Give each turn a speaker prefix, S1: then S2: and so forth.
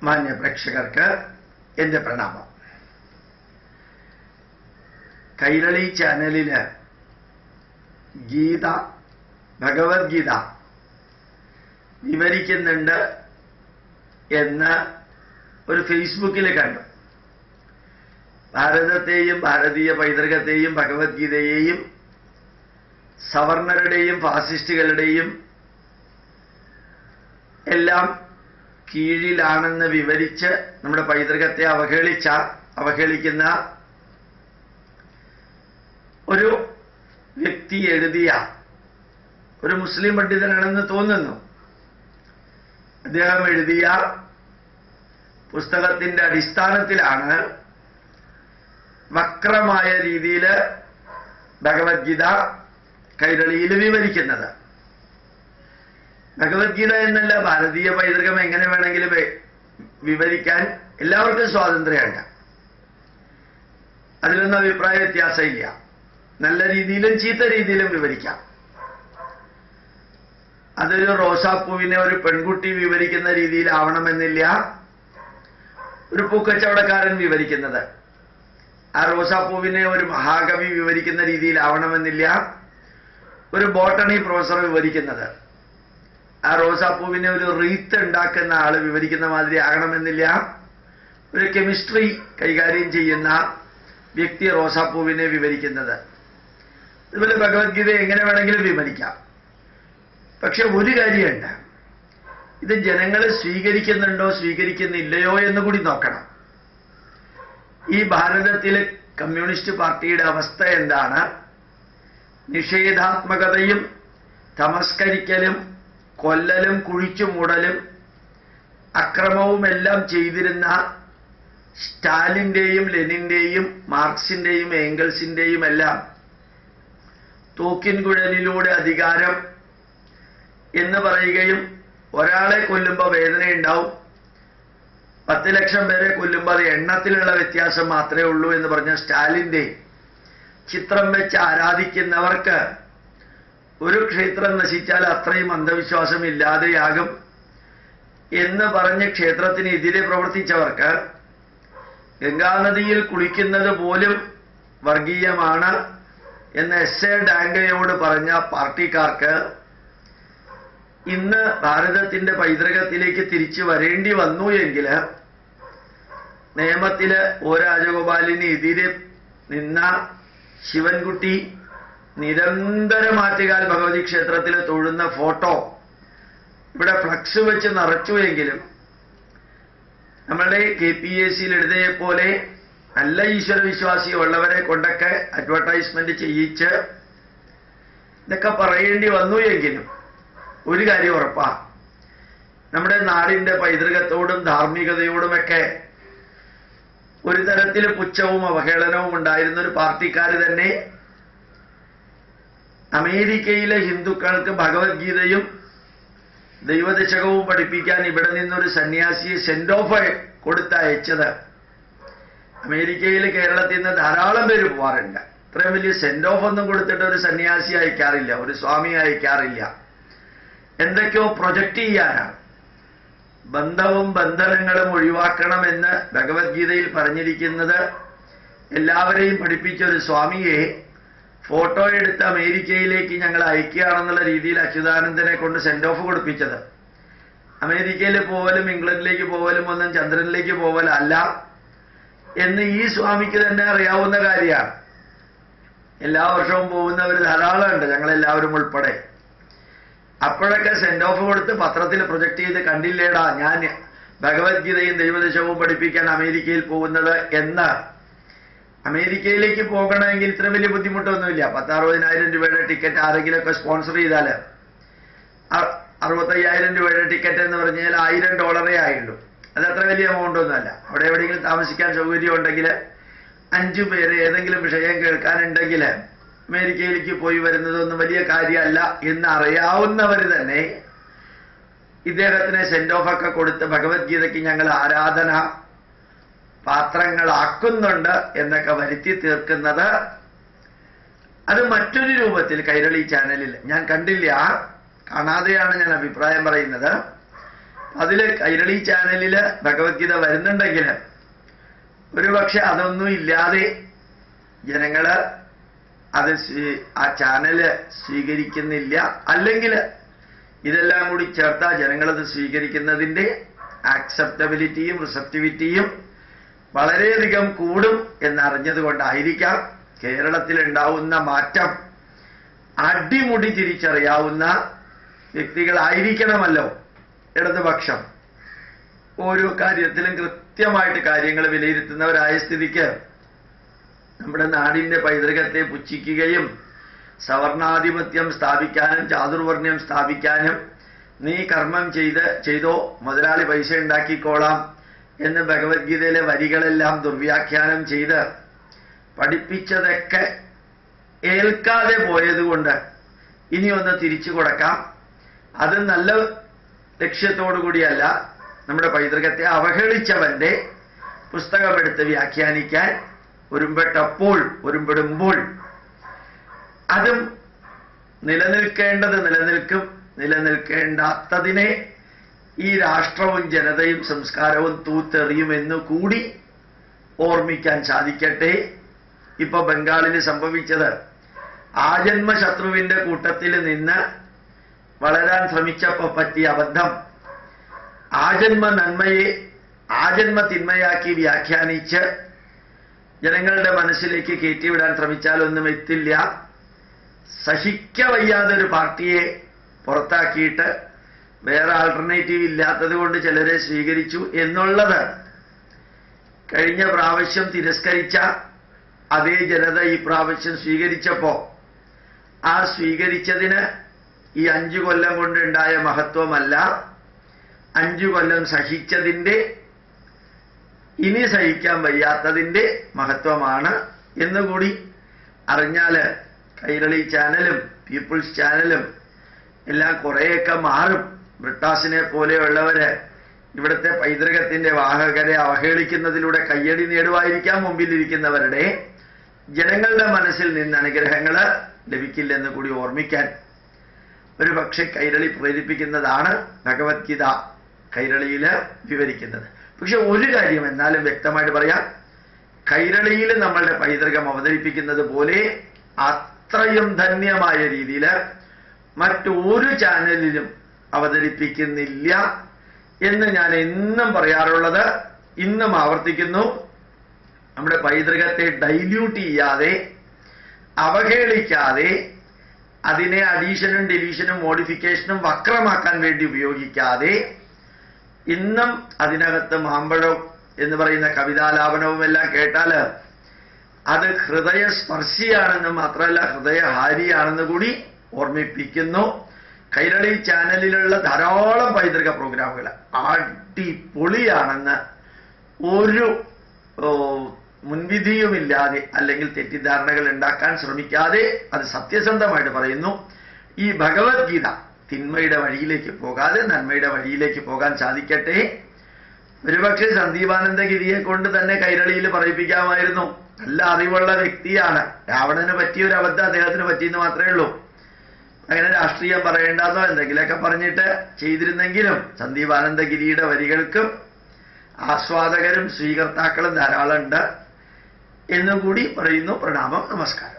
S1: മാന്യ പ്രേക്ഷകർക്ക് എൻ്റെ പ്രണാമം. കൈരളി ചാനലില് ഗീത, ഭഗവത്ഗീത വിവരിക്കുന്നുണ്ട് എന്ന് ഒരു ഫേസ്ബുക്കിൽ കണ്ടു. ഭാരതത്തെയും ഭാരതീയ പൈതൃകത്തെയും ഭഗവത്ഗീതയെയും സവർണരുടെയും ഫാസിസ്റ്റുകളുടെയും എല്ലാം കീഴിലാണെന്ന് വിവരിച്ച് നമ്മുടെ പൈതൃകത്തെ അവഹേളിക്കുന്ന ഒരു വ്യക്തി എഴുതിയ ഒരു മുസ്ലിം പണ്ഡിതനാണെന്ന് തോന്നുന്നു. അദ്ദേഹം എഴുതിയ പുസ്തകത്തിന്റെ അടിസ്ഥാനത്തിലാണ് വക്രമായ രീതിയിൽ ഭഗവത്ഗീത കൈരളിയിൽ വിവരിക്കുന്നത്. ഭഗവത്ഗീത എന്നല്ല, ഭാരതീയ പൈതൃകം എങ്ങനെ വേണമെങ്കിലും വിവരിക്കാൻ എല്ലാവർക്കും സ്വാതന്ത്ര്യമുണ്ട്. അതിലൊന്നും അഭിപ്രായ വ്യത്യാസമില്ല. നല്ല രീതിയിലും ചീത്ത രീതിയിലും വിവരിക്കാം. അതൊരു റോസാപ്പൂവിനെ ഒരു പെൺകുട്ടി വിവരിക്കുന്ന രീതിയിലാവണമെന്നില്ല ഒരു പൂക്കച്ചവടക്കാരൻ വിവരിക്കുന്നത്. ആ റോസാപ്പൂവിനെ ഒരു മഹാകവി വിവരിക്കുന്ന രീതിയിലാവണമെന്നില്ല ഒരു ബോട്ടണി പ്രൊഫസർ വിവരിക്കുന്നത്. ആ റോസാപ്പൂവിനെ ഒരു റീത്ത് ഉണ്ടാക്കുന്ന ആള് വിവരിക്കുന്ന മാതിരി ആകണമെന്നില്ല ഒരു കെമിസ്ട്രി കൈകാര്യം ചെയ്യുന്ന വ്യക്തി റോസാപ്പൂവിനെ വിവരിക്കുന്നത്. അതുപോലെ ഭഗവത്ഗീത എങ്ങനെ വേണമെങ്കിലും വിവരിക്കാം. പക്ഷെ ഒരു കാര്യമുണ്ട്, ഇത് ജനങ്ങൾ സ്വീകരിക്കുന്നുണ്ടോ സ്വീകരിക്കുന്നില്ലയോ എന്ന് കൂടി നോക്കണം. ഈ ഭാരതത്തിലെ കമ്മ്യൂണിസ്റ്റ് പാർട്ടിയുടെ അവസ്ഥ എന്താണ്? നിഷേധാത്മകതയും തമസ്കരിക്കലും കൊല്ലലും കുഴിച്ചു മൂടലും അക്രമവും എല്ലാം ചെയ്തിരുന്ന സ്റ്റാലിന്റെയും ലെനിന്റെയും മാർക്സിന്റെയും ഏംഗൽസിന്റെയും എല്ലാം തൂക്കിൻകുഴലിലൂടെ അധികാരം എന്ന് പറയുകയും ഒരാളെ കൊല്ലുമ്പോൾ വേദനയുണ്ടാവും, 10 ലക്ഷം പേരെ കൊല്ലുമ്പോൾ അത് എണ്ണത്തിലുള്ള വ്യത്യാസം മാത്രമേ ഉള്ളൂ എന്ന് പറഞ്ഞ സ്റ്റാലിന്റെ ചിത്രം വെച്ച് ആരാധിക്കുന്നവർക്ക് ഒരു ക്ഷേത്രം നശിച്ചാൽ അത്രയും അന്ധവിശ്വാസം ഇല്ലാതെയാകും എന്ന് പറഞ്ഞ് ക്ഷേത്രത്തിനെതിരെ പ്രവർത്തിച്ചവർക്ക് ഗംഗാനദിയിൽ കുളിക്കുന്നത് പോലും വർഗീയമാണ് എന്ന് എസ് എ ഡാംഗയോട് പറഞ്ഞ പാർട്ടിക്കാർക്ക് ഇന്ന് ഭാരതത്തിന്റെ പൈതൃകത്തിലേക്ക് തിരിച്ചു വരേണ്ടി വന്നു എങ്കിൽ നിയമത്തില് ഒ രാജഗോപാലിന് എതിരെ നിന്ന ശിവൻകുട്ടി നിരന്തരം ആറ്റുകാൽ ഭഗവതി ക്ഷേത്രത്തിൽ തൊഴുന്ന ഫോട്ടോ ഇവിടെ ഫ്ലക്സ് വെച്ച് നിറച്ചുവെങ്കിലും നമ്മളുടെ KPAC എഴുതിയ പോലെ നല്ല ഈശ്വരവിശ്വാസിയുള്ളവരെ കൊണ്ടൊക്കെ അഡ്വർടൈസ്മെന്റ് ചെയ്യിച്ച് ഇതൊക്കെ പറയേണ്ടി വന്നു എങ്കിലും ഒരു കാര്യം ഉറപ്പാ, നമ്മുടെ നാടിന്റെ പൈതൃകത്തോടും ധാർമ്മികതയോടുമൊക്കെ ഒരു തരത്തിൽ പുച്ഛവും അവഹേളനവും ഉണ്ടായിരുന്ന ഒരു പാർട്ടിക്കാര് തന്നെ അമേരിക്കയിലെ ഹിന്ദുക്കൾക്ക് ഭഗവത്ഗീതയും ദൈവദശകവും പഠിപ്പിക്കാൻ ഇവിടെ നിന്നൊരു സന്യാസിയെ സെൻഡ് ഓഫ് കൊടുത്തയച്ചത്. അമേരിക്കയിൽ കേരളത്തിൽ നിന്ന് ധാരാളം പേര് പോവാറുണ്ട്. ഇത്രയും വലിയ സെൻഡ് ഓഫ് ഒന്നും കൊടുത്തിട്ട് ഒരു സന്യാസി അയക്കാറില്ല, ഒരു സ്വാമി അയക്കാറില്ല. എന്തൊക്കെയോ പ്രൊജക്റ്റ് ചെയ്യാനാണ്. ബന്ധവും ബന്ധനങ്ങളും ഒഴിവാക്കണമെന്ന് ഭഗവത്ഗീതയിൽ പറഞ്ഞിരിക്കുന്നത് എല്ലാവരെയും പഠിപ്പിച്ച ഒരു സ്വാമിയെ ഫോട്ടോ എടുത്ത് അമേരിക്കയിലേക്ക് ഞങ്ങൾ അയക്കുകയാണെന്നുള്ള രീതിയിൽ അച്യുതാനന്ദനെ കൊണ്ട് സെൻഡ് ഓഫ് കൊടുപ്പിച്ചത്. അമേരിക്കയിൽ പോവലും ഇംഗ്ലണ്ടിലേക്ക് പോവലും ഒന്നും ചന്ദ്രനിലേക്ക് പോവലല്ല എന്ന് ഈ സ്വാമിക്ക് തന്നെ അറിയാവുന്ന കാര്യമാണ്. എല്ലാ വർഷവും പോകുന്നവർ ധാരാളമുണ്ട്, ഞങ്ങളെല്ലാവരും ഉൾപ്പെടെ. അപ്പോഴൊക്കെ സെൻഡ് ഓഫ് കൊടുത്ത് പത്രത്തിൽ പ്രൊജക്ട് ചെയ്ത് കണ്ടില്ലേടാ ഞാൻ ഭഗവത്ഗീതയും ദൈവദശവും പഠിപ്പിക്കാൻ അമേരിക്കയിൽ പോകുന്നത് എന്ന്. അമേരിക്കയിലേക്ക് പോകണമെങ്കിൽ ഇത്ര വലിയ ബുദ്ധിമുട്ടൊന്നുമില്ല. 10,000-60,000 രൂപയുടെ ടിക്കറ്റ് ആരെങ്കിലുമൊക്കെ സ്പോൺസർ ചെയ്താൽ 65,000 രൂപയുടെ ടിക്കറ്റ് എന്ന് പറഞ്ഞാൽ $1,000 ആയുള്ളൂ. അതത്ര വലിയ എമൗണ്ട് ഒന്നുമല്ല. അവിടെ എവിടെയെങ്കിലും താമസിക്കാൻ സൗകര്യം ഉണ്ടെങ്കിൽ 5 പേര് ഏതെങ്കിലും വിഷയം കേൾക്കാനുണ്ടെങ്കിൽ അമേരിക്കയിലേക്ക് പോയി വരുന്നതൊന്നും വലിയ കാര്യമല്ല എന്ന് അറിയാവുന്നവർ തന്നെ ഇദ്ദേഹത്തിന് സെൻഡ് ഓഫ് ഒക്കെ കൊടുത്ത് ഭഗവത്ഗീതയ്ക്ക് ഞങ്ങൾ ആരാധന പാത്രങ്ങളാക്കുന്നുണ്ട് എന്നൊക്കെ വരുത്തി തീർക്കുന്നത് അത് മറ്റൊരു രൂപത്തിൽ കൈരളി ചാനലിൽ ഞാൻ കണ്ടില്ല, കാണാതെയാണ് ഞാൻ അഭിപ്രായം പറയുന്നത്. അതില് കൈരളി ചാനലില് ഭഗവത്ഗീത വരുന്നുണ്ടെങ്കിൽ ഒരുപക്ഷെ അതൊന്നും ഇല്ലാതെ ജനങ്ങള് അത് ആ ചാനല് സ്വീകരിക്കുന്നില്ല. അല്ലെങ്കിൽ ഇതെല്ലാം കൂടി ചേർത്താ ജനങ്ങളത് സ്വീകരിക്കുന്നതിൻ്റെ ആക്സെപ്റ്റബിലിറ്റിയും റിസപ്റ്റിവിറ്റിയും വളരെയധികം കൂടും എന്നറിഞ്ഞതുകൊണ്ടായിരിക്കാം കേരളത്തിലുണ്ടാവുന്ന മാറ്റം അടിമുടി തിരിച്ചറിയാവുന്ന വ്യക്തികളായിരിക്കണമല്ലോ ഇടതുപക്ഷം. ഓരോ കാര്യത്തിലും കൃത്യമായിട്ട് കാര്യങ്ങൾ വിലയിരുത്തുന്നവരായ സ്ഥിതിക്ക് നമ്മുടെ നാടിന്റെ പൈതൃകത്തെ പുച്ഛിക്കുകയും സവർണാധിപത്യം സ്ഥാപിക്കാനും ചാതുർവർണ്ണ്യം സ്ഥാപിക്കാനും നീ കർമ്മം ചെയ്തോ മുതലാളി പൈസ ഉണ്ടാക്കിക്കോളാം എന്ന് ഭഗവത്ഗീതയിലെ വരികളെല്ലാം ദുർവ്യാഖ്യാനം ചെയ്ത് പഠിപ്പിച്ചതൊക്കെ ഏൽക്കാതെ പോയതുകൊണ്ട് ഇനി ഒന്ന് തിരിച്ചു കൊടുക്കാം. അത് നല്ല ലക്ഷ്യത്തോടു കൂടിയല്ല, നമ്മുടെ പൈതൃകത്തെ അവഹേളിച്ചവന്റെ പുസ്തകമെടുത്ത് വ്യാഖ്യാനിക്കാൻ ഒരുമ്പെടുമ്പോൾ അതും നിലനിൽക്കേണ്ടത് നിലനിൽക്കും, നിലനിൽക്കേണ്ടാത്തതിനെ ഈ രാഷ്ട്രവും ജനതയും സംസ്കാരവും തൂത്തെറിയുമെന്നു കൂടി ഓർമ്മിക്കാൻ സാധിക്കട്ടെ. ഇപ്പൊ ബംഗാളിൽ സംഭവിച്ചത് ആജന്മ ശത്രുവിന്റെ കൂട്ടത്തിൽ നിന്ന് വളരാൻ ശ്രമിച്ചപ്പോൾ പറ്റിയ അബദ്ധം ആജന്മ നന്മയെ ആജന്മ തിന്മയാക്കി വ്യാഖ്യാനിച്ച് ജനങ്ങളുടെ മനസ്സിലേക്ക് കയറ്റിവിടാൻ ശ്രമിച്ചാലൊന്നും എത്തില്ല. സഹിക്കവയ്യാതെ ഒരു പാർട്ടിയെ പുറത്താക്കിയിട്ട് വേറെ ആൾട്ടർനേറ്റീവ് ഇല്ലാത്തത് കൊണ്ട് ചിലരെ സ്വീകരിച്ചു എന്നുള്ളത് കഴിഞ്ഞ പ്രാവശ്യം തിരസ്കരിച്ച അതേ ജനത ഈ പ്രാവശ്യം സ്വീകരിച്ചപ്പോ ആ സ്വീകരിച്ചതിന് ഈ 5 കൊല്ലം കൊണ്ടുണ്ടായ മഹത്വമല്ല, 5 കൊല്ലം സഹിച്ചതിൻ്റെ ഇനി സഹിക്കാൻ വയ്യാത്തതിൻ്റെ മഹത്വമാണ് എന്നുകൂടി അറിഞ്ഞാൽ കൈരളി ചാനലും പീപ്പിൾസ് ചാനലും എല്ലാം കുറേയൊക്കെ മാറും. ബ്രിട്ടാസിനെ പോലെയുള്ളവര് ഇവിടുത്തെ പൈതൃകത്തിന്റെ വാഹകരെ അവഹേളിക്കുന്നതിലൂടെ കയ്യടി നേടുവായിരിക്കാം മുമ്പിലിരിക്കുന്നവരുടെ. ജനങ്ങളുടെ മനസ്സിൽ നിന്ന് അനുഗ്രഹങ്ങൾ ലഭിക്കില്ലെന്ന് കൂടി ഓർമ്മിക്കാൻ ഒരു പക്ഷെ കൈരളി പ്രേരിപ്പിക്കുന്നതാണ് ഭഗവത്ഗീത കൈരളിയിൽ വിവരിക്കുന്നത്. പക്ഷെ ഒരു കാര്യം എന്നാലും വ്യക്തമായിട്ട് പറയാം, കൈരളിയിൽ നമ്മളുടെ പൈതൃകം അവതരിപ്പിക്കുന്നത് പോലെ അത്രയും ധന്യമായ രീതിയിൽ മറ്റൊരു ചാനലിലും അവതരിപ്പിക്കുന്നില്ല എന്ന് ഞാൻ എന്നും പറയാറുള്ളത് ഇന്നും ആവർത്തിക്കുന്നു. നമ്മുടെ പൈതൃകത്തെ ഡൈല്യൂട്ട് ചെയ്യാതെ, അവഹേളിക്കാതെ, അതിനെ അഡീഷനും ഡിലീഷനും മോഡിഫിക്കേഷനും വക്രമാക്കാൻ വേണ്ടി ഉപയോഗിക്കാതെ, ഇന്നും അതിനകത്ത് മാമ്പഴം എന്ന് പറയുന്ന കവിതാലാപനവും എല്ലാം കേട്ടാൽ അത് ഹൃദയസ്പർശിയാണെന്ന് മാത്രമല്ല ഹൃദയഹാരിയാണെന്ന് കൂടി ഓർമ്മിപ്പിക്കുന്നു. കൈരളി ചാനലിലുള്ള ധാരാളം പൈതൃക പ്രോഗ്രാമുകൾ അടിപൊളിയാണെന്ന് ഒരു മുൻവിധിയുമില്ലാതെ അല്ലെങ്കിൽ തെറ്റിദ്ധാരണകൾ ഉണ്ടാക്കാൻ ശ്രമിക്കാതെ അത് സത്യസന്ധമായിട്ട് പറയുന്നു. ഈ ഭഗവത്ഗീത തിന്മയുടെ വഴിയിലേക്ക് പോകാതെ നന്മയുടെ വഴിയിലേക്ക് പോകാൻ സാധിക്കട്ടെ. ഒരുപക്ഷെ സന്ദീപാനന്ദഗിരിയെ കൊണ്ട് തന്നെ കൈരളിയിൽ പറയിപ്പിക്കാമായിരുന്നു. നല്ല അറിവുള്ള വ്യക്തിയാണ്. രാവണന് പറ്റിയൊരു അബദ്ധം അദ്ദേഹത്തിന് പറ്റിയെന്ന് മാത്രമേ ഉള്ളൂ. അങ്ങനെ രാഷ്ട്രീയം പറയേണ്ടെന്നോ എന്തെങ്കിലുമൊക്കെ പറഞ്ഞിട്ട് ചെയ്തിരുന്നെങ്കിലും സന്ദീപാനന്ദഗിരിയുടെ വരികൾക്കും ആസ്വാദകരും സ്വീകർത്താക്കളും ധാരാളം ഉണ്ട് എന്നുകൂടി പറയുന്നു. പ്രണാമം, നമസ്കാരം.